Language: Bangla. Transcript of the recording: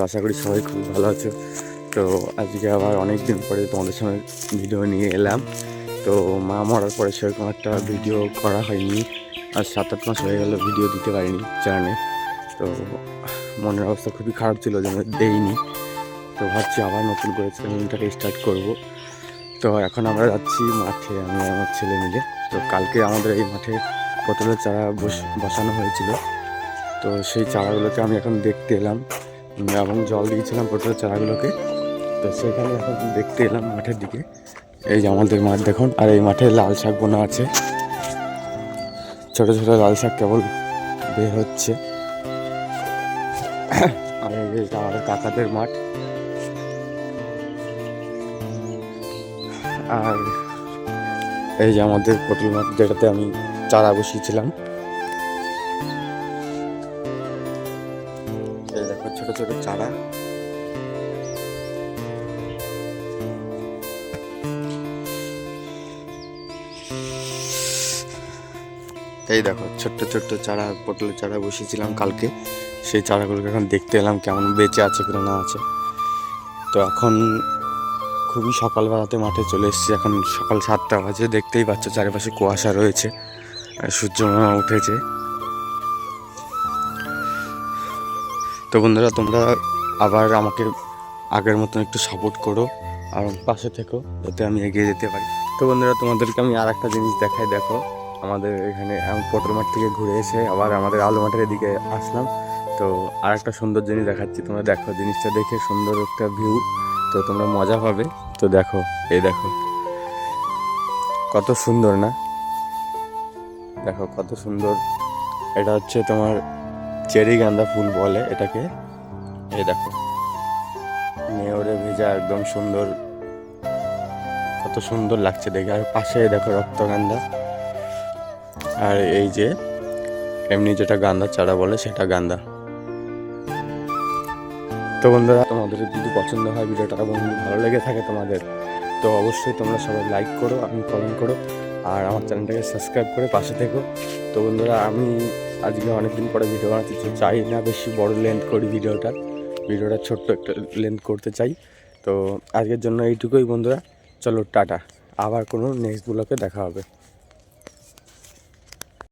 আশা করি সবাই খুব ভালো আছো। তো আজকে আবার অনেক দিন পরে তোমাদের সঙ্গে ভিডিও নিয়ে এলাম। তো মা মরার পরে সেরকম একটা ভিডিও করা হয়নি, আর 7-8 মাস হয়ে গেল ভিডিও দিতে পারিনি চ্যানেলে। তো মনের অবস্থা খুবই খারাপ ছিল, যেন দেইনি। তো ভাবছি আবার নতুন করে চ্যানেলটাকে স্টার্ট করব। তো এখন আমরা যাচ্ছি মাঠে, আমি আমার ছেলে মিলে। তো কালকে আমাদের এই মাঠে পটলের চারা বসানো হয়েছিল। তো সেই চারাগুলোকে আমি এখন দেখতে এলাম এবং জল দিয়েছিলাম পটলের চারাগুলোকে। তো সেখানে এখন দেখতে এলাম মাঠের দিকে। এই যে আমাদের মাঠ দেখুন, আর এই মাঠে লাল শাক বোনা আছে, ছোট ছোট লাল শাক কেবল বের হচ্ছে। আর এই যে এটা আমাদের কাকাদের মাঠ। আর এই যে আমাদের পটল মাঠ, যেটাতে আমি চারা বসিয়েছিলাম। এই দেখো ছোট ছোট চারা। এই দেখো ছোট্ট ছোট্ট চারা, পটলের চারা বসিয়েছিলাম কালকে। সেই চারাগুলোকে এখন দেখতে এলাম কেমন বেঁচে আছে কিনা না আছে। তো এখন খুবই সকালবেলাতে মাঠে চলে এসেছি। এখন সকাল 7টা বাজে, দেখতেই পাচ্ছ চারিপাশে কুয়াশা রয়েছে, সূর্য মামা উঠেছে। তো বন্ধুরা, তোমরা আবার আমাকে আগের মতন একটু সাপোর্ট করো আর পাশে থেকো, যাতে আমি এগিয়ে যেতে পারি। তো বন্ধুরা, তোমাদেরকে আমি আর একটা জিনিস দেখাই। দেখো আমাদের এখানে আমি পটল মাঠ থেকে ঘুরে এসে আবার আমাদের আলু মাঠের এদিকে আসলাম। তো আর একটা সুন্দর জিনিস দেখাচ্ছি, তোমরা দেখো। জিনিসটা দেখে সুন্দর একটা ভিউ, তো তোমরা মজা পাবে। তো দেখো, এই দেখো কত সুন্দর না? দেখো কত সুন্দর। এটা হচ্ছে তোমার চেরি গাঁদা ফুল বলে এটাকে। এই দেখো নেওরে ভেজা, একদম সুন্দর, কত সুন্দর লাগছে দেখে। আর পাশে দেখো রক্তগান্ধা, আর এই যে এমনি যেটা গাঁদা চারা বলে সেটা গাঁদা। তো বন্ধুরা, তোমাদের যদি পছন্দ হয় ভিডিওটা এবং ভালো লেগে থাকে তোমাদের, তো অবশ্যই তোমরা সবাই লাইক করো, আমি কমেন্ট করো, আর আমার চ্যানেলটাকে সাবস্ক্রাইব করে পাশে থেকো। তো বন্ধুরা, আমি আজকে অনেকদিন পরে ভিডিও বানাতে চাই না, বেশি বড় লেন্থ করি ভিডিওটা ছোট্ট একটা লেন্থ করতে চাই। তো আজকের জন্য এইটুকুই বন্ধুরা, চলো টাটা, আবার কোনো নেক্সট ব্লগে দেখা হবে।